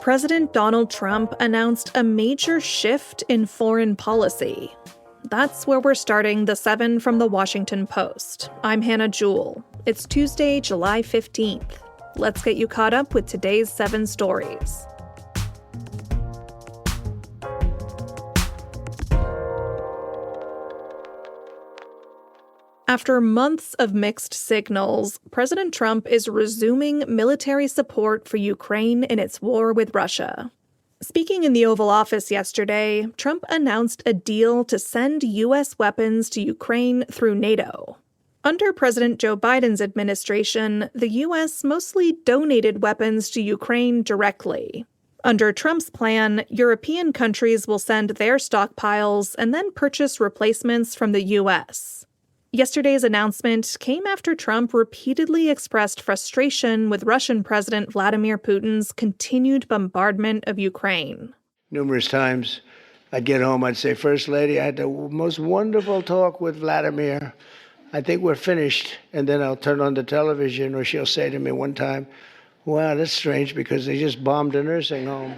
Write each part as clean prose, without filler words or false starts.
President Donald Trump announced a major shift in foreign policy. That's where we're starting the 7 from the Washington Post. I'm Hannah Jewell. It's Tuesday, July 15th. Let's get you caught up with today's 7 stories. After months of mixed signals, President Trump is resuming military support for Ukraine in its war with Russia. Speaking in the Oval Office yesterday, Trump announced a deal to send U.S. weapons to Ukraine through NATO. Under President Joe Biden's administration, the U.S. mostly donated weapons to Ukraine directly. Under Trump's plan, European countries will send their stockpiles and then purchase replacements from the U.S. Yesterday's announcement came after Trump repeatedly expressed frustration with Russian President Vladimir Putin's continued bombardment of Ukraine. Numerous times I'd get home, I'd say, First Lady, I had the most wonderful talk with Vladimir. I think we're finished. And then I'll turn on the television, or she'll say to me one time, wow, that's strange because they just bombed a nursing home.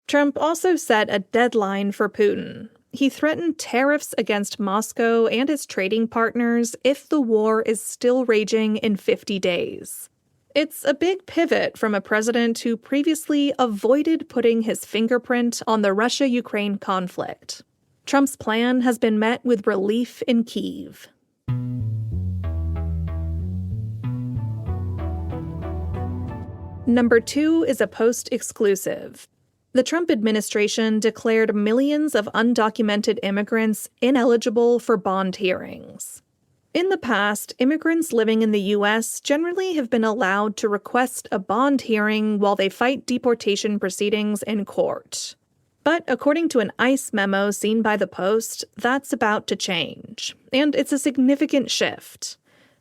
Trump also set a deadline for Putin. He threatened tariffs against Moscow and its trading partners if the war is still raging in 50 days. It's a big pivot from a president who previously avoided putting his fingerprint on the Russia-Ukraine conflict. Trump's plan has been met with relief in Kyiv. Number 2 is a Post exclusive. The Trump administration declared millions of undocumented immigrants ineligible for bond hearings. In the past, immigrants living in the U.S. generally have been allowed to request a bond hearing while they fight deportation proceedings in court. But according to an ICE memo seen by the Post, that's about to change. And it's a significant shift.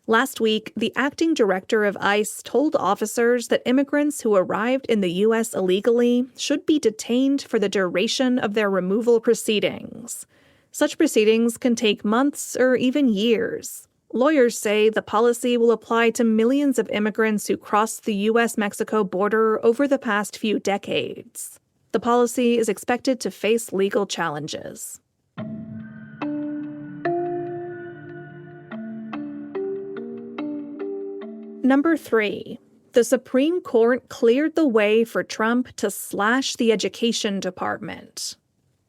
Last week, the acting director of ICE told officers that immigrants who arrived in the U.S. illegally should be detained for the duration of their removal proceedings. Such proceedings can take months or even years. Lawyers say the policy will apply to millions of immigrants who crossed the U.S.-Mexico border over the past few decades. The policy is expected to face legal challenges. Number 3. The Supreme Court cleared the way for Trump to slash the education department.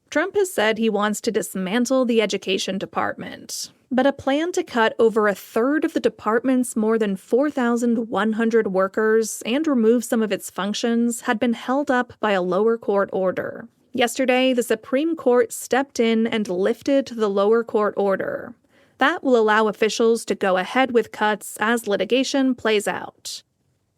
Trump has said he wants to dismantle the education department, but a plan to cut over a third of the department's more than 4,100 workers and remove some of its functions had been held up by a lower court order. Yesterday, the Supreme Court stepped in and lifted the lower court order. That will allow officials to go ahead with cuts as litigation plays out.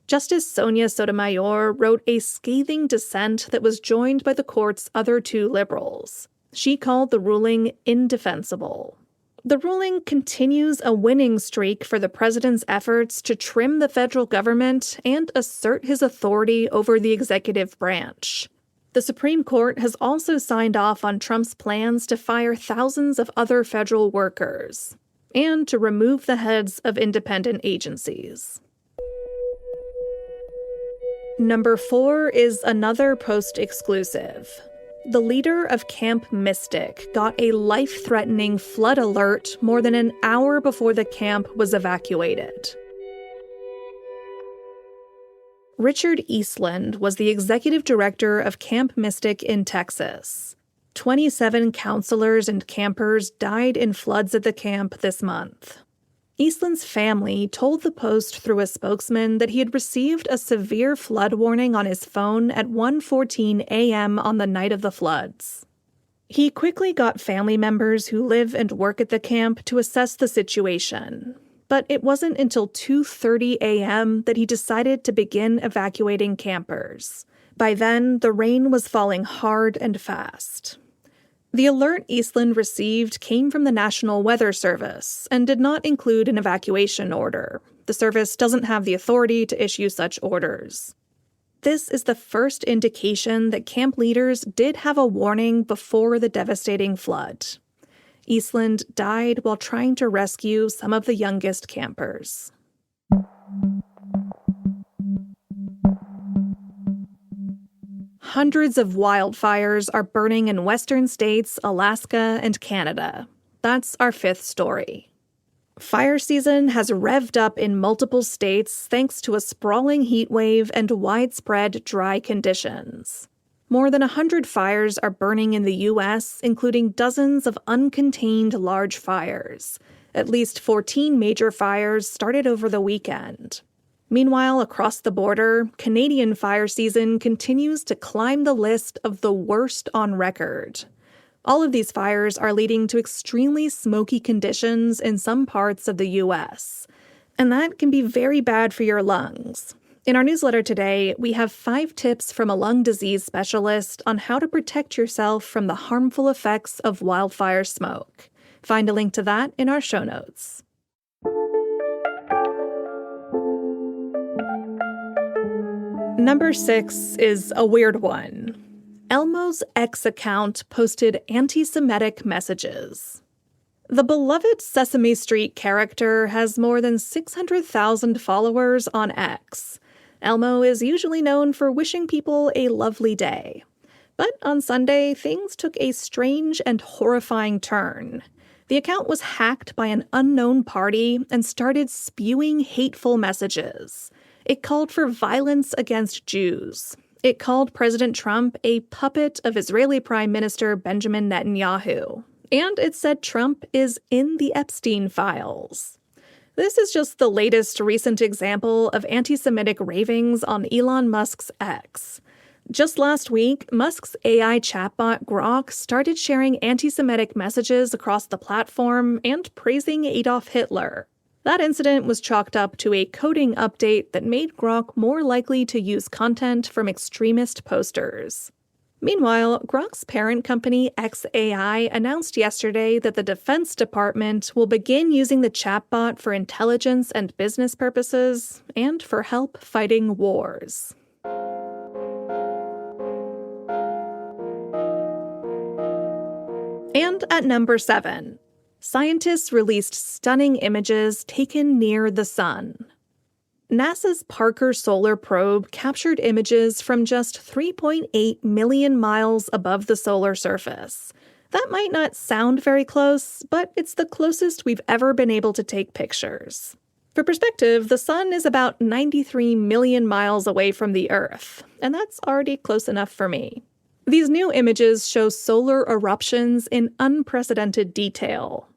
Justice Sonia Sotomayor wrote a scathing dissent that was joined by the court's other 2 liberals. She called the ruling indefensible. The ruling continues a winning streak for the president's efforts to trim the federal government and assert his authority over the executive branch. The Supreme Court has also signed off on Trump's plans to fire thousands of other federal workers and to remove the heads of independent agencies. Number 4 is another Post exclusive. The leader of Camp Mystic got a life-threatening flood alert more than an hour before the camp was evacuated. Richard Eastland was the executive director of Camp Mystic in Texas. 27 counselors and campers died in floods at the camp this month. Eastland's family told the Post through a spokesman that he had received a severe flood warning on his phone at 1:14 a.m. on the night of the floods. He quickly got family members who live and work at the camp to assess the situation. But it wasn't until 2:30 a.m. that he decided to begin evacuating campers. By then, the rain was falling hard and fast. The alert Eastland received came from the National Weather Service and did not include an evacuation order. The service doesn't have the authority to issue such orders. This is the first indication that camp leaders did have a warning before the devastating flood. Eastland died while trying to rescue some of the youngest campers. hundreds of wildfires are burning in western states, Alaska, and Canada. That's our fifth story. Fire season has revved up in multiple states thanks to a sprawling heat wave and widespread dry conditions. More than 100 fires are burning in the U.S., including dozens of uncontained large fires. At least 14 major fires started over the weekend. Meanwhile, across the border, Canadian fire season continues to climb the list of the worst on record. All of these fires are leading to extremely smoky conditions in some parts of the U.S., and that can be very bad for your lungs. In our newsletter today, we have 5 tips from a lung disease specialist on how to protect yourself from the harmful effects of wildfire smoke. Find a link to that in our show notes. Number 6 is a weird one. Elmo's X account posted anti-Semitic messages. The beloved Sesame Street character has more than 600,000 followers on X. Elmo is usually known for wishing people a lovely day. But on Sunday, things took a strange and horrifying turn. The account was hacked by an unknown party and started spewing hateful messages. It called for violence against Jews. It called President Trump a puppet of Israeli Prime Minister Benjamin Netanyahu. And it said Trump is in the Epstein files. This is just the latest recent example of anti-Semitic ravings on Elon Musk's X. Just last week, Musk's AI chatbot Grok started sharing anti-Semitic messages across the platform and praising Adolf Hitler. That incident was chalked up to a coding update that made Grok more likely to use content from extremist posters. Meanwhile, Grok's parent company xAI announced yesterday that the Defense Department will begin using the chatbot for intelligence and business purposes and for help fighting wars. And at number 7, scientists released stunning images taken near the sun. NASA's Parker Solar Probe captured images from just 3.8 million miles above the solar surface. That might not sound very close, but it's the closest we've ever been able to take pictures. For perspective, the sun is about 93 million miles away from the Earth, and that's already close enough for me. These new images show solar eruptions in unprecedented detail.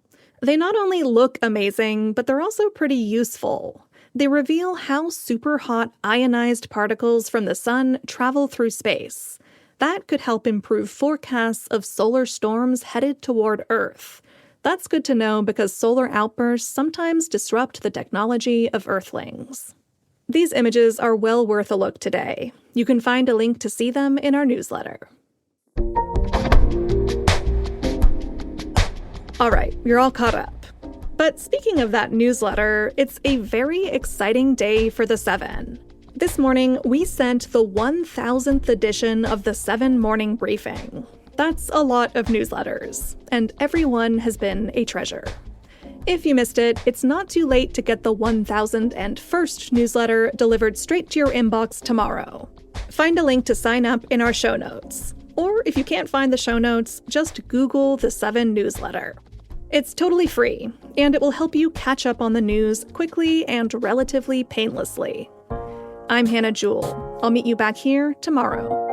They not only look amazing, but they're also pretty useful. They reveal how super-hot ionized particles from the sun travel through space. That could help improve forecasts of solar storms headed toward Earth. That's good to know because solar outbursts sometimes disrupt the technology of Earthlings. These images are well worth a look today. You can find a link to see them in our newsletter. All right, you're all caught up. But speaking of that newsletter, it's a very exciting day for the 7. This morning, we sent the 1000th edition of the 7 Morning Briefing. That's a lot of newsletters, and everyone has been a treasure. If you missed it, it's not too late to get the 1001st newsletter delivered straight to your inbox tomorrow. Find a link to sign up in our show notes. Or if you can't find the show notes, just Google the 7 newsletter. It's totally free, and it will help you catch up on the news quickly and relatively painlessly. I'm Hannah Jewell. I'll meet you back here tomorrow.